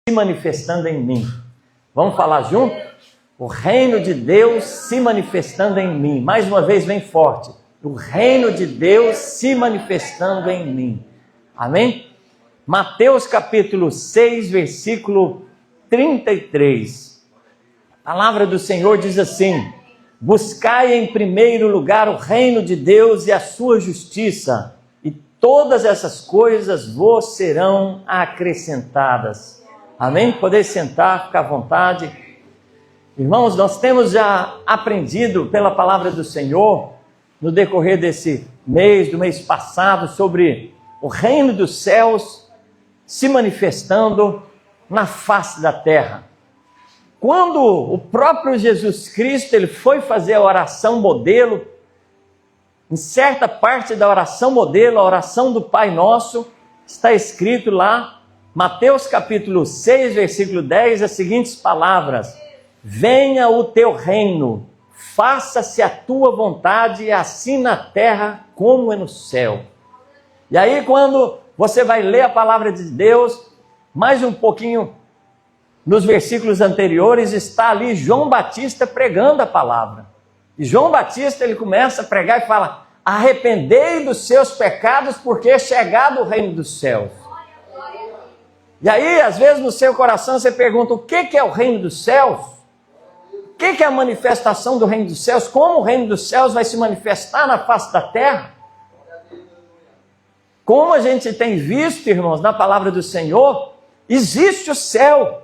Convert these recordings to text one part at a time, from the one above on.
se manifestando em mim. Vamos falar junto? O reino de Deus se manifestando em mim. Mais uma vez, bem forte. O reino de Deus se manifestando em mim. Amém? Mateus capítulo 6, versículo 33. A palavra do Senhor diz assim: buscai em primeiro lugar o reino de Deus e a sua justiça, e todas essas coisas vos serão acrescentadas. Amém? Poder sentar, ficar à vontade. Irmãos, nós temos já aprendido pela palavra do Senhor, no decorrer desse mês, do mês passado, sobre o reino dos céus se manifestando na face da terra. Quando o próprio Jesus Cristo ele foi fazer a oração modelo, em certa parte da oração modelo, a oração do Pai Nosso, está escrito lá, Mateus capítulo 6, versículo 10, as seguintes palavras: venha o teu reino, faça-se a tua vontade, assim na terra como é no céu. E aí quando você vai ler a palavra de Deus, mais um pouquinho nos versículos anteriores, está ali João Batista pregando a palavra. E João Batista ele começa a pregar e fala: arrependei dos seus pecados, porque é chegado o reino dos céus. E aí, às vezes no seu coração você pergunta: o que é o reino dos céus? O que é a manifestação do reino dos céus? Como o reino dos céus vai se manifestar na face da terra? Como a gente tem visto, irmãos, na palavra do Senhor, existe o céu.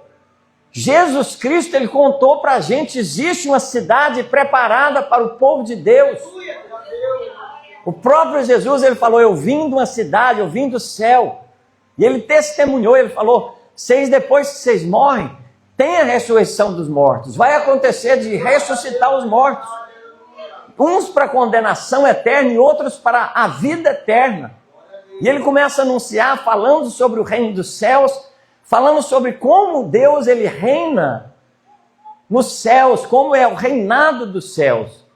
Jesus Cristo, ele contou para a gente, existe uma cidade preparada para o povo de Deus. O próprio Jesus, ele falou: eu vim de uma cidade, eu vim do céu. E ele testemunhou, ele falou: depois que vocês morrem, tem a ressurreição dos mortos. Vai acontecer de ressuscitar os mortos. Uns para condenação eterna e outros para a vida eterna. E ele começa a anunciar, falando sobre o reino dos céus, falando sobre como Deus ele reina nos céus, como é o reinado dos céus.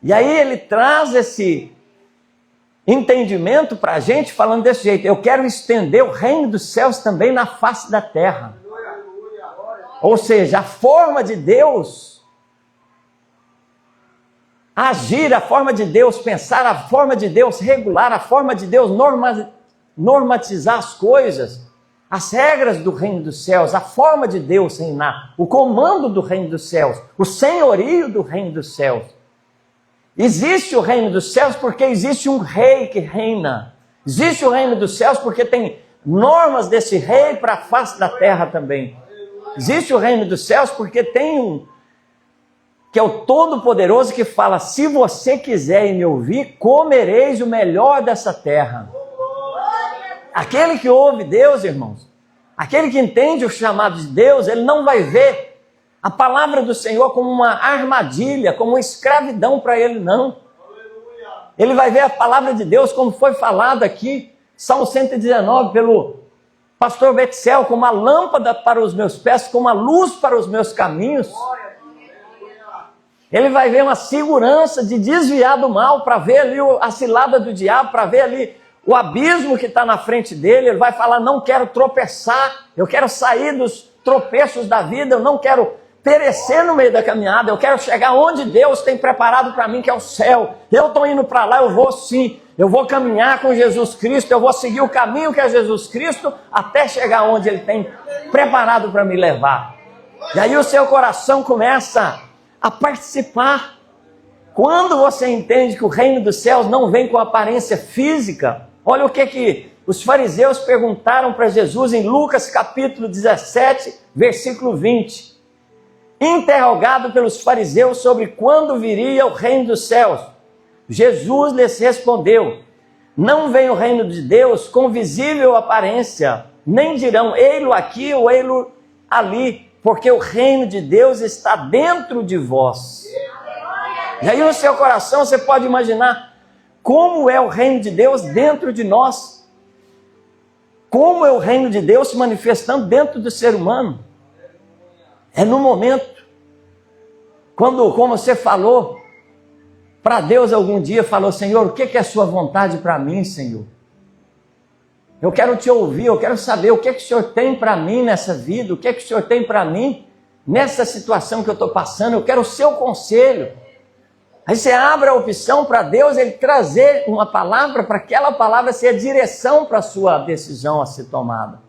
E aí ele traz esse entendimento para a gente, falando desse jeito: eu quero estender o reino dos céus também na face da terra. Ou seja, a forma de Deus agir, a forma de Deus pensar, a forma de Deus regular, a forma de Deus normatizar as coisas, as regras do reino dos céus, a forma de Deus reinar, o comando do reino dos céus, o senhorio do reino dos céus. Existe o reino dos céus porque existe um rei que reina. Existe o reino dos céus porque tem normas desse rei para a face da terra também. Existe o reino dos céus porque tem um que é o Todo-Poderoso, que fala: se você quiser me ouvir, comereis o melhor dessa terra. Aquele que ouve Deus, irmãos, aquele que entende o chamado de Deus, ele não vai ver a palavra do Senhor como uma armadilha, como uma escravidão para ele, não. Ele vai ver a palavra de Deus como foi falado aqui, Salmo 119, pelo pastor Betzel, como uma lâmpada para os meus pés, como uma luz para os meus caminhos. Ele vai ver uma segurança de desviar do mal, para ver ali a cilada do diabo, para ver ali o abismo que está na frente dele. Ele vai falar: não quero tropeçar, eu quero sair dos tropeços da vida, eu não quero perecer no meio da caminhada, eu quero chegar onde Deus tem preparado para mim, que é o céu. Eu estou indo para lá, eu vou sim, eu vou caminhar com Jesus Cristo, eu vou seguir o caminho que é Jesus Cristo, até chegar onde Ele tem preparado para me levar. E aí o seu coração começa a participar. Quando você entende que o reino dos céus não vem com aparência física, olha o que os fariseus perguntaram para Jesus em Lucas capítulo 17, versículo 20. Interrogado pelos fariseus sobre quando viria o reino dos céus, Jesus lhes respondeu: não vem o reino de Deus com visível aparência, nem dirão ei-lo aqui ou ei-lo ali, porque o reino de Deus está dentro de vós. E aí no seu coração você pode imaginar como é o reino de Deus dentro de nós. Como é o reino de Deus se manifestando dentro do ser humano. É no momento, quando, como você falou, para Deus algum dia, falou: Senhor, o que é a sua vontade para mim, Senhor? Eu quero te ouvir, eu quero saber o que o Senhor tem para mim nessa vida, o que o Senhor tem para mim nessa situação que eu estou passando, eu quero o seu conselho. Aí você abre a opção para Deus, Ele trazer uma palavra, para aquela palavra ser a direção para a sua decisão a ser tomada.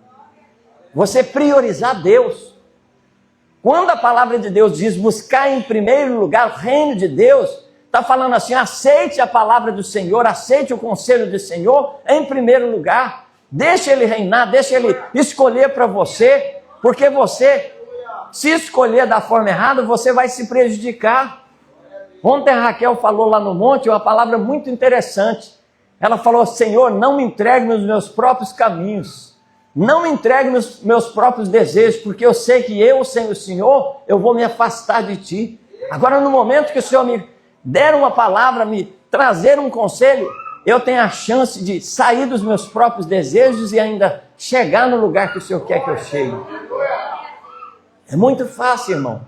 Você priorizar Deus. Quando a palavra de Deus diz buscar em primeiro lugar o reino de Deus, está falando assim, aceite a palavra do Senhor, aceite o conselho do Senhor em primeiro lugar. Deixa Ele reinar, deixa Ele escolher para você, porque você, se escolher da forma errada, você vai se prejudicar. Ontem a Raquel falou lá no monte uma palavra muito interessante. Ela falou, Senhor, não me entregue nos meus próprios caminhos. Não me entregue nos meus próprios desejos, porque eu sei que eu, sem o Senhor, eu vou me afastar de Ti. Agora, no momento que o Senhor me der uma palavra, me trazer um conselho, eu tenho a chance de sair dos meus próprios desejos e ainda chegar no lugar que o Senhor quer que eu chegue. É muito fácil, irmão,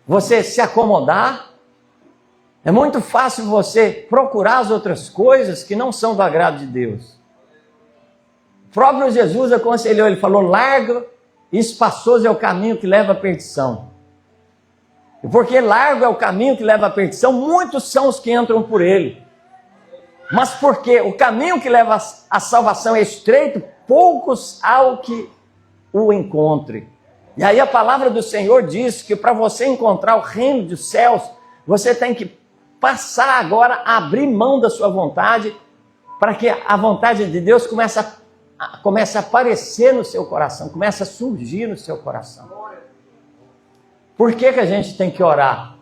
você se acomodar. É muito fácil você procurar as outras coisas que não são do agrado de Deus. O próprio Jesus aconselhou, Ele falou, largo e espaçoso é o caminho que leva à perdição. E porque largo é o caminho que leva à perdição, muitos são os que entram por ele. Mas porque o caminho que leva à salvação é estreito, poucos há o que o encontre. E aí a palavra do Senhor diz que para você encontrar o reino dos céus, você tem que passar agora a abrir mão da sua vontade, para que a vontade de Deus comece a aparecer no seu coração, comece a surgir no seu coração. Por que a gente tem que orar?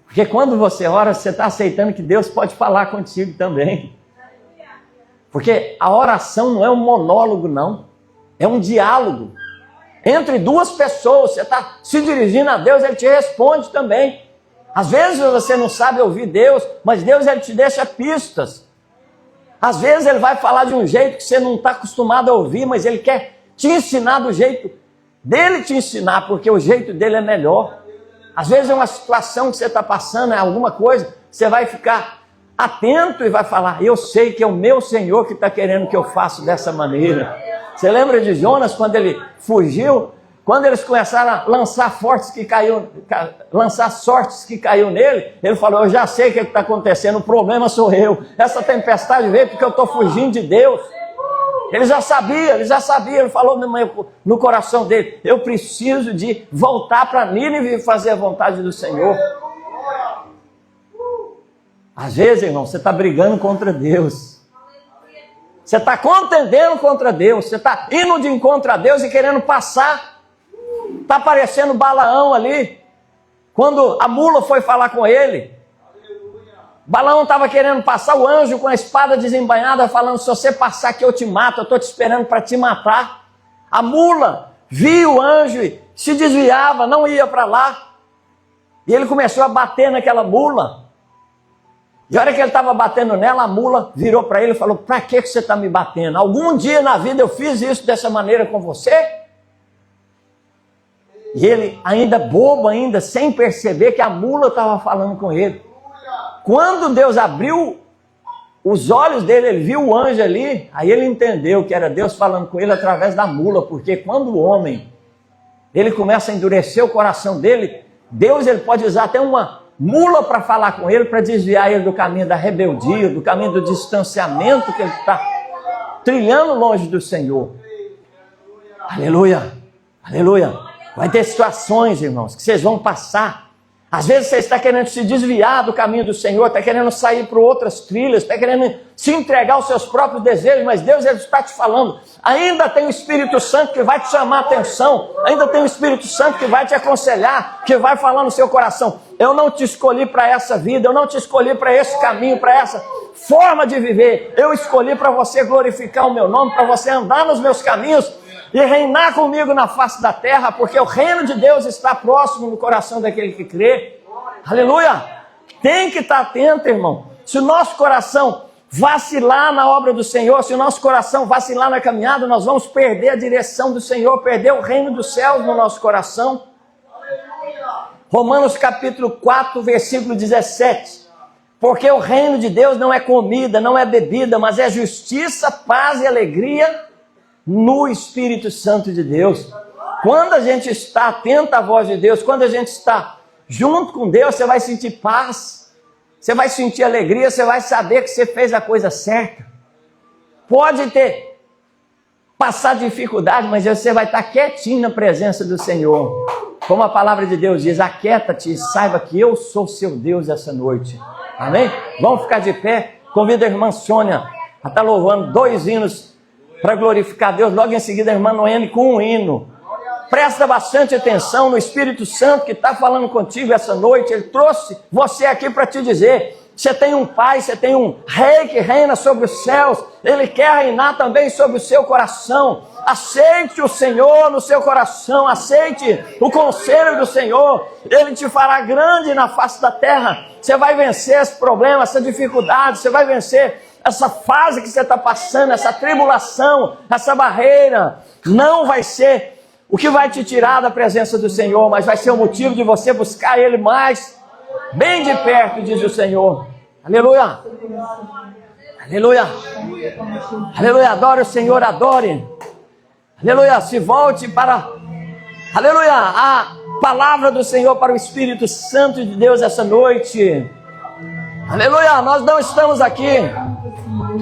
Porque quando você ora, você está aceitando que Deus pode falar contigo também. Porque a oração não é um monólogo, não. É um diálogo. Entre duas pessoas, você está se dirigindo a Deus, Ele te responde também. Às vezes você não sabe ouvir Deus, mas Deus Ele te deixa pistas. Às vezes Ele vai falar de um jeito que você não está acostumado a ouvir, mas Ele quer te ensinar do jeito dele te ensinar, porque o jeito dele é melhor. Às vezes é uma situação que você está passando, é alguma coisa, você vai ficar atento e vai falar, eu sei que é o meu Senhor que está querendo que eu faça dessa maneira. Você lembra de Jonas quando ele fugiu? Quando eles começaram a lançar sortes que caiu nele, ele falou, eu já sei o que está acontecendo, o problema sou eu. Essa tempestade veio porque eu estou fugindo de Deus. Ele já sabia, ele falou no coração dele, eu preciso de voltar para Nínive e fazer a vontade do Senhor. Às vezes, irmão, você está brigando contra Deus. Você está contendendo contra Deus, você está indo de encontro a Deus e querendo passar. Está parecendo Balaão ali, quando a mula foi falar com ele. Balaão estava querendo passar, o anjo com a espada desembainhada, falando, se você passar aqui eu te mato, eu estou te esperando para te matar. A mula viu o anjo e se desviava, não ia para lá. E ele começou a bater naquela mula. E a hora que ele estava batendo nela, a mula virou para ele e falou, para que você está me batendo? Algum dia na vida eu fiz isso dessa maneira com você? E ele, ainda bobo, sem perceber que a mula estava falando com ele. Quando Deus abriu os olhos dele, ele viu o anjo ali, aí ele entendeu que era Deus falando com ele através da mula, porque quando o homem, ele começa a endurecer o coração dele, Deus ele pode usar até uma mula para falar com ele, para desviar ele do caminho da rebeldia, do caminho do distanciamento que ele está trilhando longe do Senhor. Aleluia, aleluia. Vai ter situações, irmãos, que vocês vão passar. Às vezes você está querendo se desviar do caminho do Senhor, está querendo sair para outras trilhas, está querendo se entregar aos seus próprios desejos, mas Deus ele está te falando, ainda tem o Espírito Santo que vai te chamar a atenção, ainda tem o Espírito Santo que vai te aconselhar, que vai falar no seu coração, eu não te escolhi para essa vida, eu não te escolhi para esse caminho, para essa forma de viver, eu escolhi para você glorificar o meu nome, para você andar nos meus caminhos, e reinar comigo na face da terra, porque o reino de Deus está próximo no coração daquele que crê. Aleluia! Tem que estar atento, irmão. Se o nosso coração vacilar na obra do Senhor, se o nosso coração vacilar na caminhada, nós vamos perder a direção do Senhor, perder o reino dos céus no nosso coração. Romanos capítulo 4, versículo 17. Porque o reino de Deus não é comida, não é bebida, mas é justiça, paz e alegria no Espírito Santo de Deus. Quando a gente está atento à voz de Deus, quando a gente está junto com Deus, você vai sentir paz, você vai sentir alegria, você vai saber que você fez a coisa certa. Pode ter passar dificuldade, mas você vai estar quietinho na presença do Senhor. Como a palavra de Deus diz, aquieta-te e saiba que eu sou seu Deus essa noite. Amém? Vamos ficar de pé. Convido a irmã Sônia a estar louvando 2 hinos para glorificar Deus. Logo em seguida a irmã Noemi com um hino. Presta bastante atenção no Espírito Santo que está falando contigo essa noite. Ele trouxe você aqui para te dizer: você tem um Pai, você tem um Rei que reina sobre os céus. Ele quer reinar também sobre o seu coração. Aceite o Senhor no seu coração. Aceite o conselho do Senhor. Ele te fará grande na face da terra. Você vai vencer esse problema, essa dificuldade. Você vai vencer essa fase que você está passando, essa tribulação, essa barreira. Não vai ser o que vai te tirar da presença do Senhor, mas vai ser o motivo de você buscar Ele mais bem de perto, diz o Senhor. Aleluia. Aleluia. Aleluia. Adore o Senhor, adore. Aleluia. Se volte para, aleluia, a palavra do Senhor, para o Espírito Santo de Deus essa noite. Aleluia. Nós não estamos aqui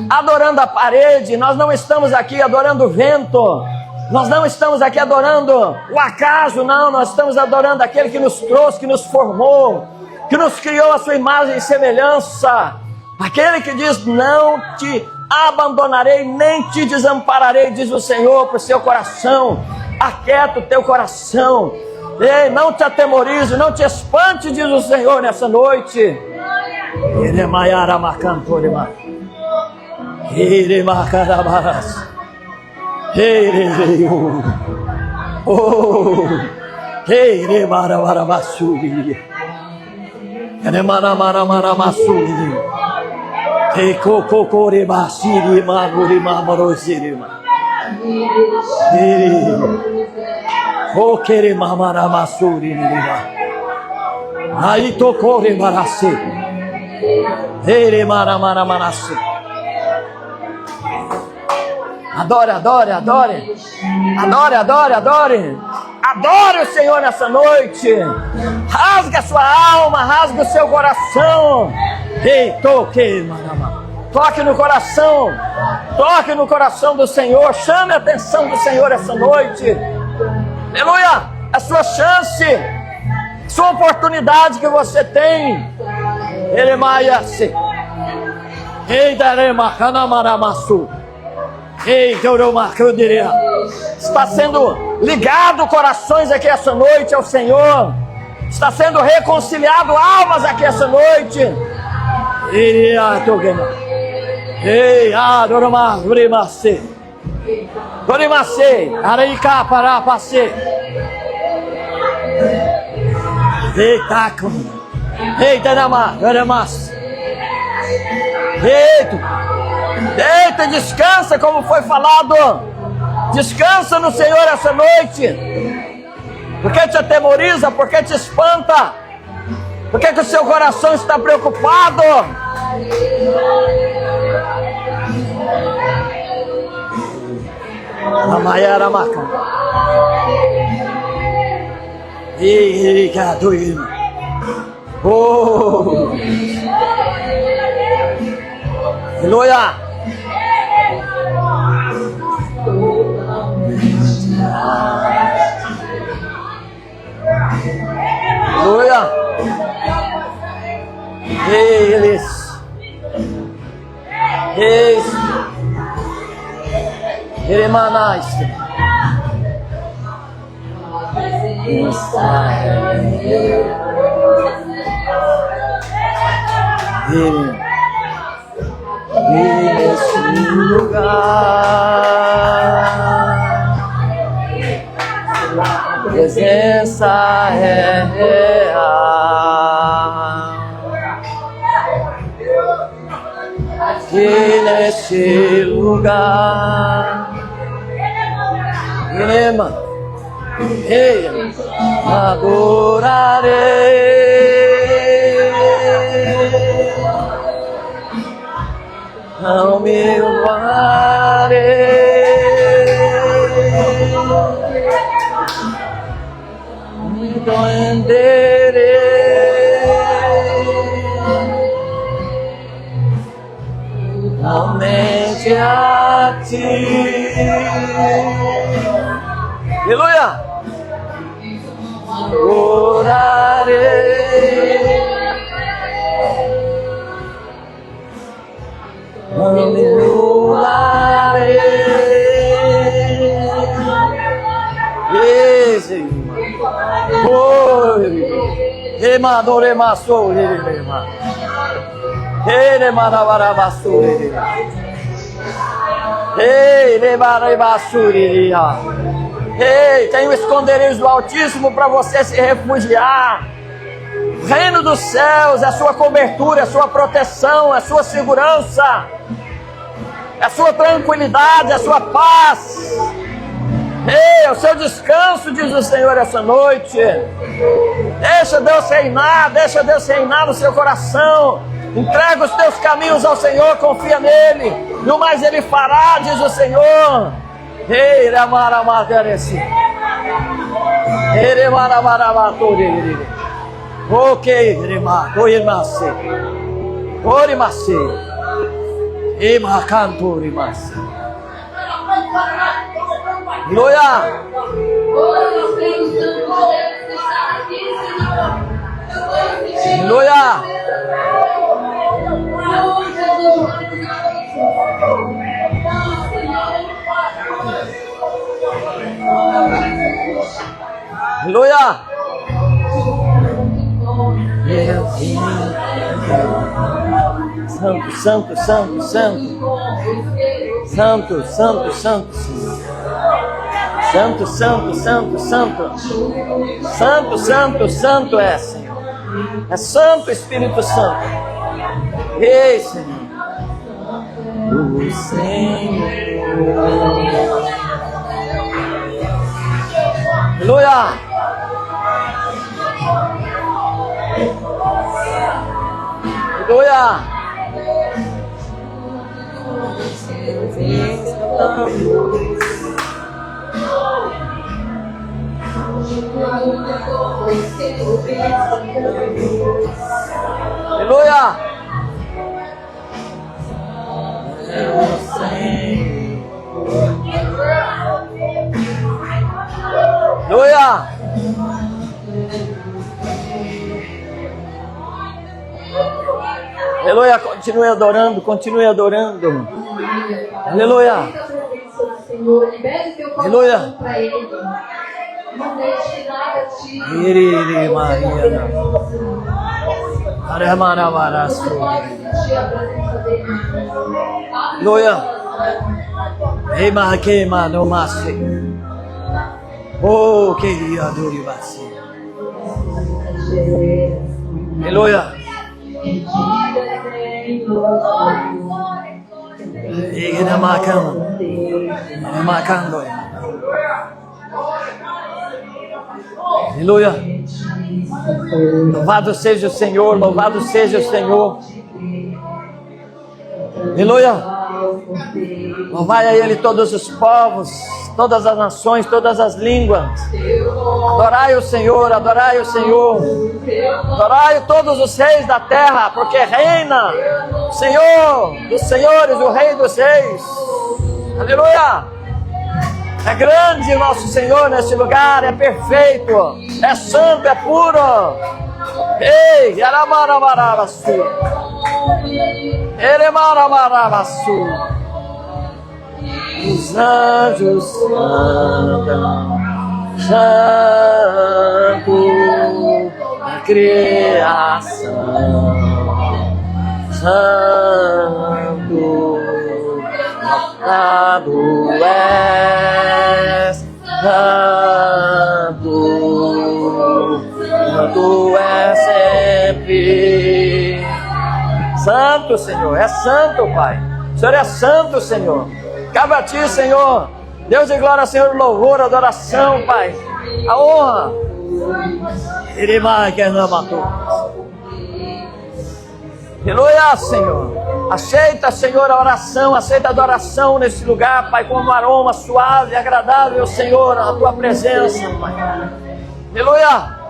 adorando a parede, nós não estamos aqui adorando o vento, nós não estamos aqui adorando o acaso, não. Nós estamos adorando aquele que nos trouxe, que nos formou, que nos criou a sua imagem e semelhança. Aquele que diz: não te abandonarei, nem te desampararei, diz o Senhor para o seu coração. Aquieta o teu coração. Ei, não te atemorize, não te espante, diz o Senhor nessa noite. Aí tocou remarase. Adore, adore, adore. Adore, adore, adore. Adore o Senhor nessa noite. Rasga a sua alma, rasga o seu coração. Ei, toque, marama. Toque no coração. Toque no coração do Senhor. Chame a atenção do Senhor essa noite. Aleluia. A sua chance, sua oportunidade que você tem. Ele maia-se. Ei, darema, canamaramaçu. Ei, eu diria. Está sendo ligado corações aqui essa noite ao Senhor. Está sendo reconciliado almas aqui essa noite. Ei, adorama, urimase. Urimase, araika para passe. Eita, eita, nama, uramas. Eita, descansa, como foi falado. Descansa no Senhor essa noite. Por que te atemoriza? Por que te espanta? Por que o seu coração está preocupado? Amayara maca. Oh, aleluia. Aleluia. Eles. Iremanaste. Nesse lugar, a presença é real. Aqui neste lugar, adorarei. Não me louvarei. Somente a ti. Aleluia. Orarei. Aleluia. Emadore maso, ema. Ele marabarabasuri. Ei, lebarabasuri. Ei, tem um esconderijo do Altíssimo para você se refugiar. O reino dos céus é a sua cobertura, é a sua proteção, é a sua segurança, é a sua tranquilidade, é a sua paz. Ei, é o seu descanso, diz o Senhor essa noite. Deixa Deus reinar no seu coração. Entrega os teus caminhos ao Senhor, confia nele. No mais ele fará, diz o Senhor. Ei, ramaramaresi. Ele marabarabatori. Ok, rema, oimase. Orimase. Emacantorimase. Aleluia! Aleluia! Aleluia! Santo, santo, santo, santo. Santo, santo, santo, Senhor. Santo, santo, santo, santo. Santo, santo, santo é, Senhor. É Santo Espírito Santo. Ei, Senhor. O Senhor. Aleluia. Aleluia. Aleluia. Aleluia. Aleluia, continue adorando, continue adorando. Aleluia. Aleluia. Não deixe nada te Maria. Aleluia. Ema no masi. Oh, queria adoribasi. Aleluia. Ena macando. Aleluia. Louvado seja o Senhor, louvado seja o Senhor. Aleluia. Louvai a Ele todos os povos, todas as nações, todas as línguas. Adorai o Senhor, adorai o Senhor. Adorai todos os reis da terra, porque reina o Senhor dos senhores, o Rei dos reis. Aleluia. É grande o nosso Senhor nesse lugar, é perfeito, é santo, é puro. Ei, Yaramarabarabasu. Eremarabarabasu. Os anjos cantam, santo, a criação, santo, notado és, santo, santo é sempre. Santo, Senhor, é santo, Pai. O Senhor é santo, Senhor. Cabe a Ti, Senhor. Deus de glória, Senhor, louvor, adoração, Pai. A honra. Ele mais que não matou. Aleluia, Senhor. Aceita, Senhor, a oração, aceita a adoração nesse lugar, Pai, como um aroma suave e agradável, Senhor, a tua presença, Pai. Aleluia!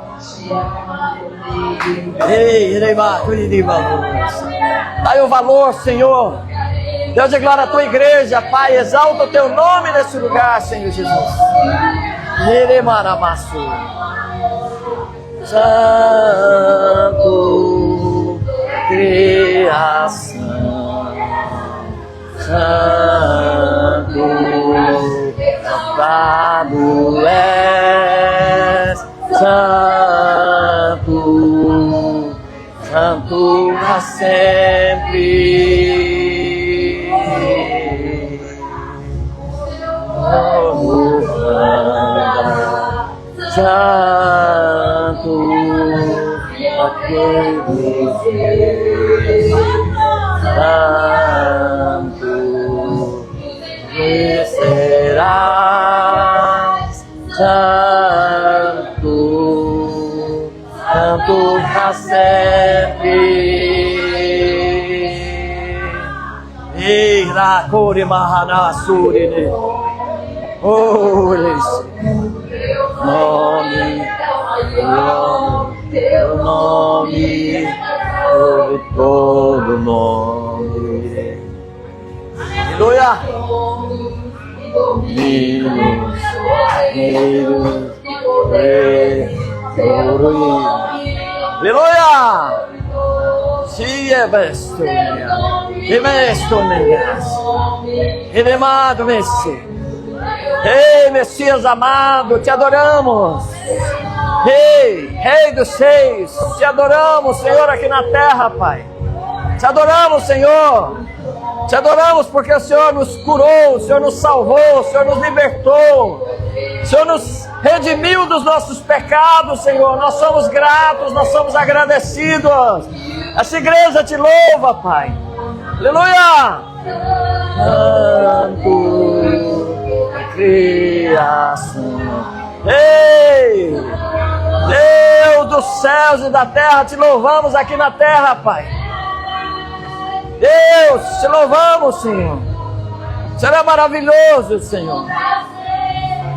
Dai o valor, Senhor. Deus de glória à tua igreja, Pai, exalta o teu nome nesse lugar, Senhor Jesus. Santo, criação, Santo, exaltado és, Santo, Santo para sempre. Santo, aquele Santo, serás Santo, Santo para sempre. Ira Kori Mahana Surine. Oh, teu nome, sobre todo nome. Aleluia! Aleluia! Se é besto, que besto, amado Messias. Ei, Messias amado, te adoramos. Ei, Rei dos Seis, te adoramos, Senhor, aqui na terra, Pai. Te adoramos, Senhor. Te adoramos porque o Senhor nos curou, o Senhor nos salvou, o Senhor nos libertou. O Senhor nos redimiu dos nossos pecados, Senhor. Nós somos gratos, nós somos agradecidos. Essa igreja te louva, Pai. Aleluia! Santo, criação. Ei, Deus dos céus e da terra, te louvamos aqui na terra, Pai. Deus, te louvamos, Senhor. O Senhor é maravilhoso, Senhor.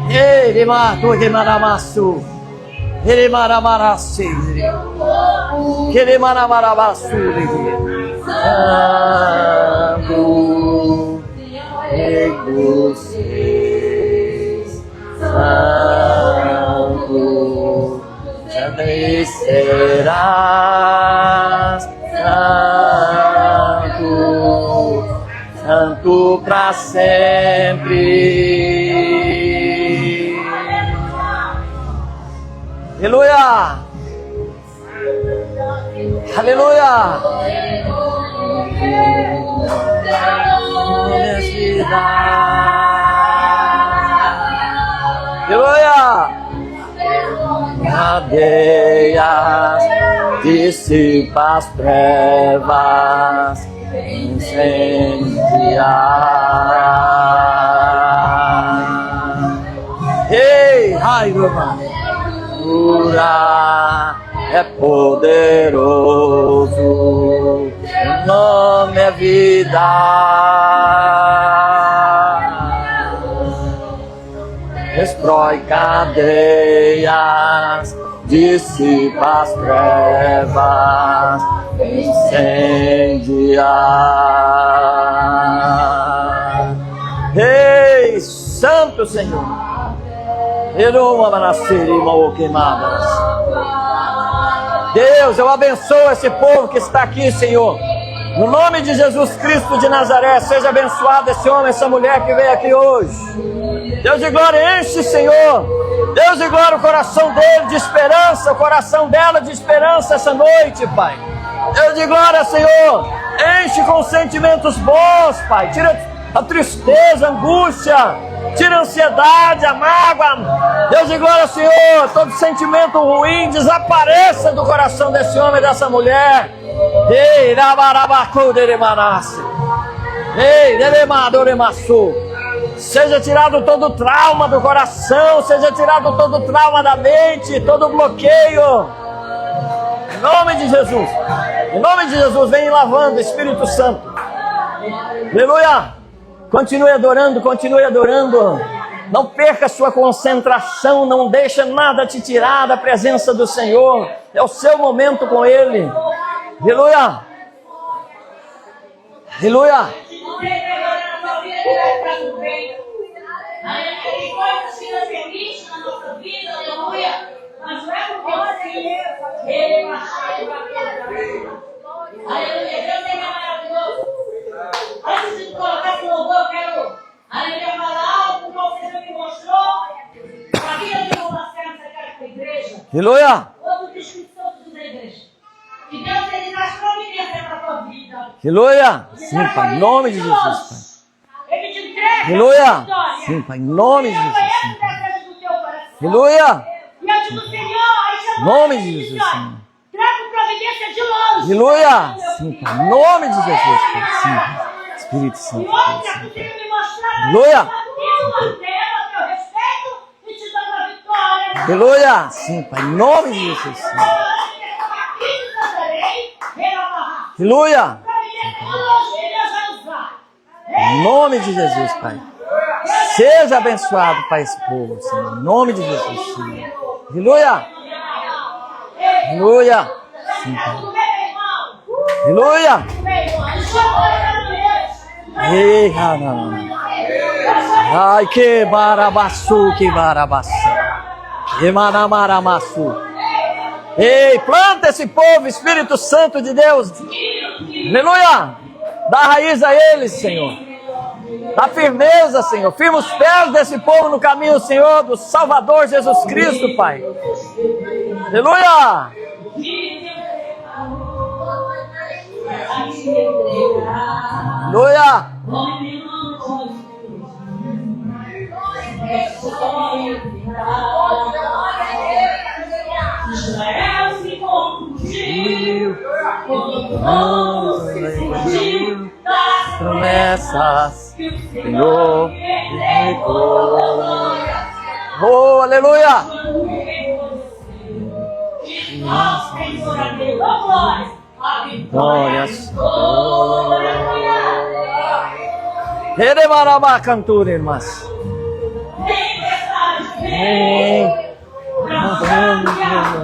Ele matou que maramassu. Ele maramarassi. Ele maramarabassu. Santo, Rei dos Seis, Santo, sempre serás, Santo, Santo para sempre. Aleluia! Aleluia! Aleluia! Cadeias dissipa as trevas, incendiar. Ei, Rairoma! Cura é poderoso, o nome é vida. Destrói cadeias, dissipa as trevas, incendiar. Ei, Santo Senhor! Deus, eu abençoo esse povo que está aqui, Senhor. No nome de Jesus Cristo de Nazaré, seja abençoado esse homem, essa mulher que veio aqui hoje. Deus de glória, enche, Senhor. Deus de glória, o coração dele de esperança, o coração dela de esperança essa noite, Pai. Deus de glória, Senhor. Enche com sentimentos bons, Pai. Tira a tristeza, a angústia. Tira a ansiedade, a mágoa. Deus de glória, Senhor. Todo sentimento ruim desapareça do coração desse homem e dessa mulher. Ei, rabarabacu deremanassi. Ei, deremadoremaçu. Seja tirado todo trauma do coração, seja tirado todo trauma da mente, todo bloqueio. Em nome de Jesus. Em nome de Jesus, vem lavando, Espírito Santo. Aleluia. Continue adorando, continue adorando. Não perca sua concentração, não deixe nada te tirar da presença do Senhor. É o seu momento com Ele. Aleluia. Aleluia. Antes de colocar esse louvor, eu quero falar algo que o Senhor me mostrou. A vida de uma certa igreja. Aleluia. Outro descrição da igreja. Que Deus ele traz providência para a tua vida. Aleluia. Sim, Pai, em nome de Jesus, Pai. Ele te entrega. Aleluia. Sim, Pai, em nome de Jesus. Aleluia. E eu digo, Senhor, em nome de Jesus, Senhor. Trago providência de longe. Aleluia. Sim, Pai, em nome de Jesus, Pai. Sim, Pai. Espírito Santo. E outra, tu tem me mostrado. Aleluia. Teu respeito e te dando a vitória. Aleluia. Sim, Pai, em nome de Jesus, Senhor. Aleluia. Em nome de Jesus, Pai. Seja abençoado, Pai, esse povo, Senhor. Em nome de Jesus, Senhor. Aleluia. Aleluia. Sim, Pai. Aleluia. Ei, ai, que barabaçu, que barabaçu. Que maramaramaçu. Ei, planta esse povo, Espírito Santo de Deus. Aleluia. Dá raiz a eles, Senhor. Dá firmeza, Senhor. Firma os pés desse povo no caminho, Senhor, do Salvador Jesus Cristo, Pai. Aleluia. Aleluia. Israel se confundiu, promessas, Senhor, oh, aleluia. Glórias. Eremarabá cantura, irmãs.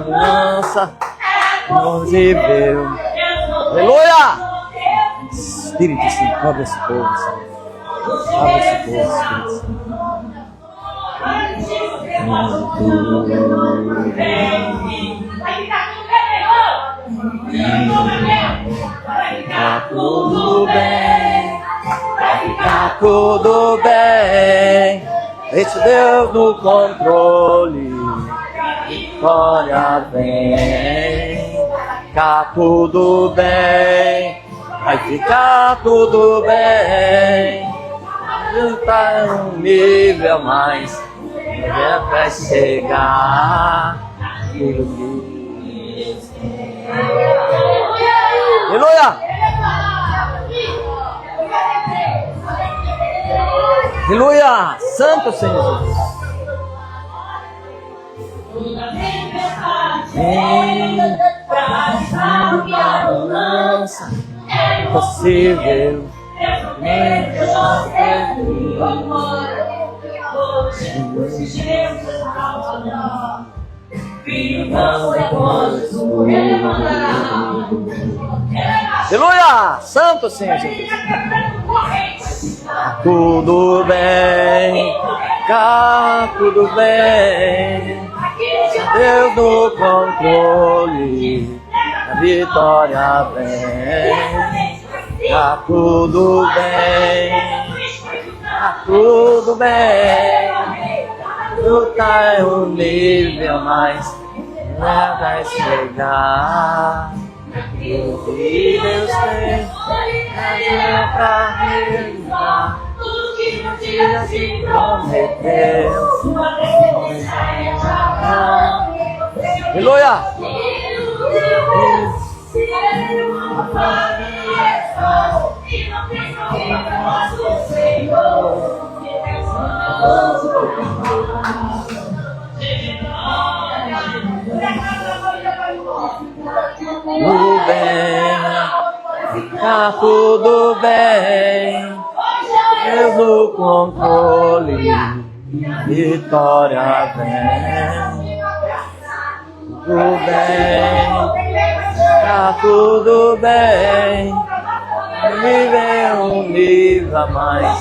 Nossa, visível. Aleluia. Espírito Santo, abre esse povo, Senhor. Abre esse povo, Espírito Santo. Vai ficar tudo bem. Vai ficar tudo bem. Deixa Deus no controle. Vitória vem. Ficar tudo bem. Vai ficar tudo bem. Tá um nível a mais. Vai chegar. Aleluia! Aleluia! Santo Senhor Jesus. Vem pra bonança é possível. Aleluia! Santo Senhor Jesus. Tudo bem, cá tudo bem. Deus no controle, a vitória vem. Tá tudo bem, tá tudo bem. Lutar é um nível mais, vai chegar. O que Deus tem pra realizar, tudo que um dia se prometeu. Aleluia! O bem ficar tá tudo bem. Deus no controle, vitória vem. Tudo bem, tá tudo bem. Viver um nível a mais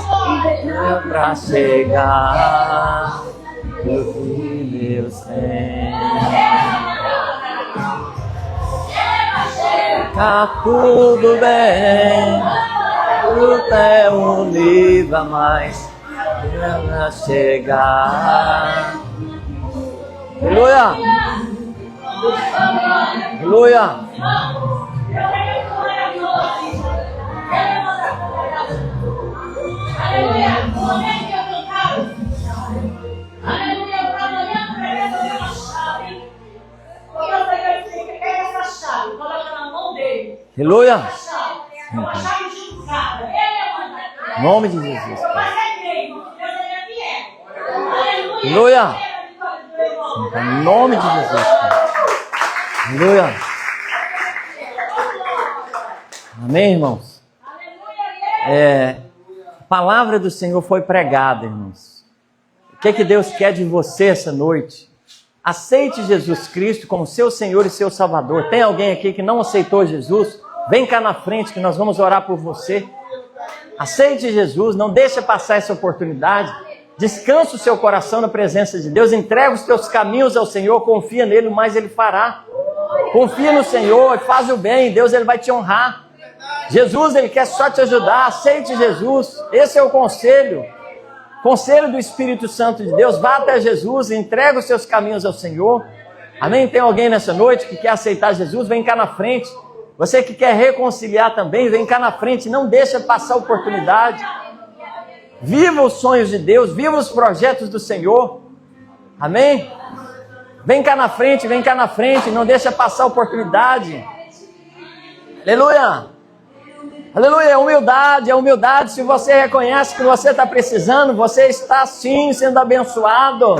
pra chegar no que Deus tem. Tá tudo bem, tudo é um nível a mais pra chegar. Aleluia! Aleluia! Aleluia! Em nome de Jesus. Aleluia! Em nome de Jesus. Aleluia! Amém, irmãos? A palavra do Senhor foi pregada, irmãos. O que Deus quer de você essa noite? Aceite Jesus Cristo como seu Senhor e seu Salvador. Tem alguém aqui que não aceitou Jesus? Vem cá na frente que nós vamos orar por você. Aceite Jesus, não deixe passar essa oportunidade. Descanse o seu coração na presença de Deus. Entrega os teus caminhos ao Senhor, confia nele, mas Ele fará. Confia no Senhor, faz o bem, Deus Ele vai te honrar. Jesus, Ele quer só te ajudar. Aceite Jesus, esse é o conselho. Conselho do Espírito Santo de Deus. Vá até Jesus, entrega os seus caminhos ao Senhor. Amém? Tem alguém nessa noite que quer aceitar Jesus? Vem cá na frente. Você que quer reconciliar também, vem cá na frente. Não deixa passar a oportunidade. Viva os sonhos de Deus, viva os projetos do Senhor. Amém? Vem cá na frente, não deixa passar a oportunidade. Aleluia! Aleluia, é humildade. Se você reconhece que você está precisando, você está sim sendo abençoado.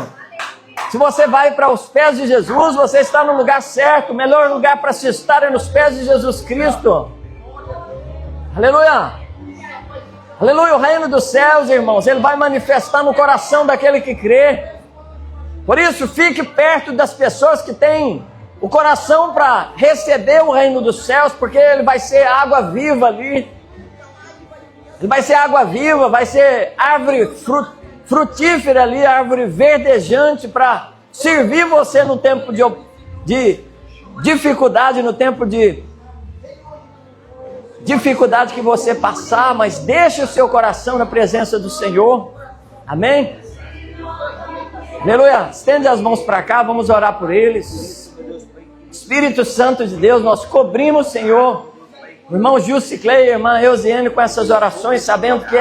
Se você vai para os pés de Jesus, você está no lugar certo. O melhor lugar para se estar é nos pés de Jesus Cristo. Aleluia! Aleluia, o reino dos céus, irmãos, ele vai manifestar no coração daquele que crê. Por isso, fique perto das pessoas que têm o coração para receber o reino dos céus, porque ele vai ser água viva ali. Ele vai ser água viva, vai ser árvore frutífera ali, árvore verdejante para servir você no tempo de dificuldade, no tempo de dificuldade que você passar, mas deixe o seu coração na presença do Senhor. Amém? Aleluia. Estende as mãos para cá, vamos orar por eles. Espírito Santo de Deus, nós cobrimos, Senhor, o irmão Jussi Clay, a irmã Eusiane, com essas orações, sabendo que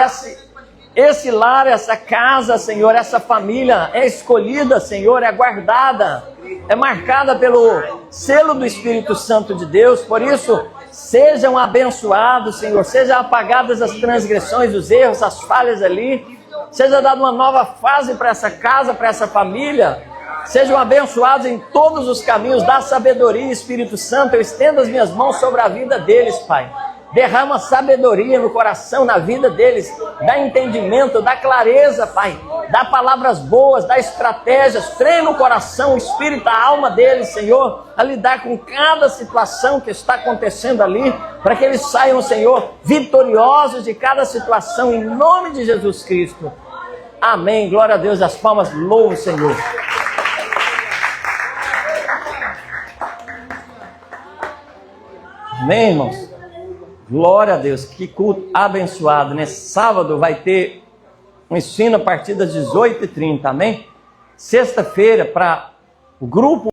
esse lar, essa casa, Senhor, essa família é escolhida, Senhor, é guardada, é marcada pelo selo do Espírito Santo de Deus. Por isso, sejam abençoados, Senhor, sejam apagadas as transgressões, os erros, as falhas ali, seja dada uma nova fase para essa casa, para essa família. Sejam abençoados em todos os caminhos, dá sabedoria, Espírito Santo. Eu estendo as minhas mãos sobre a vida deles, Pai. Derrama sabedoria no coração, na vida deles. Dá entendimento, dá clareza, Pai. Dá palavras boas, dá estratégias. Treina o coração, o espírito, a alma deles, Senhor, a lidar com cada situação que está acontecendo ali, para que eles saiam, Senhor, vitoriosos de cada situação, em nome de Jesus Cristo. Amém. Glória a Deus. As palmas, louvo o Senhor. Amém, irmãos? Glória a Deus, que culto abençoado. Nesse sábado vai ter um ensino a partir das 18h30, amém? Sexta-feira, para o grupo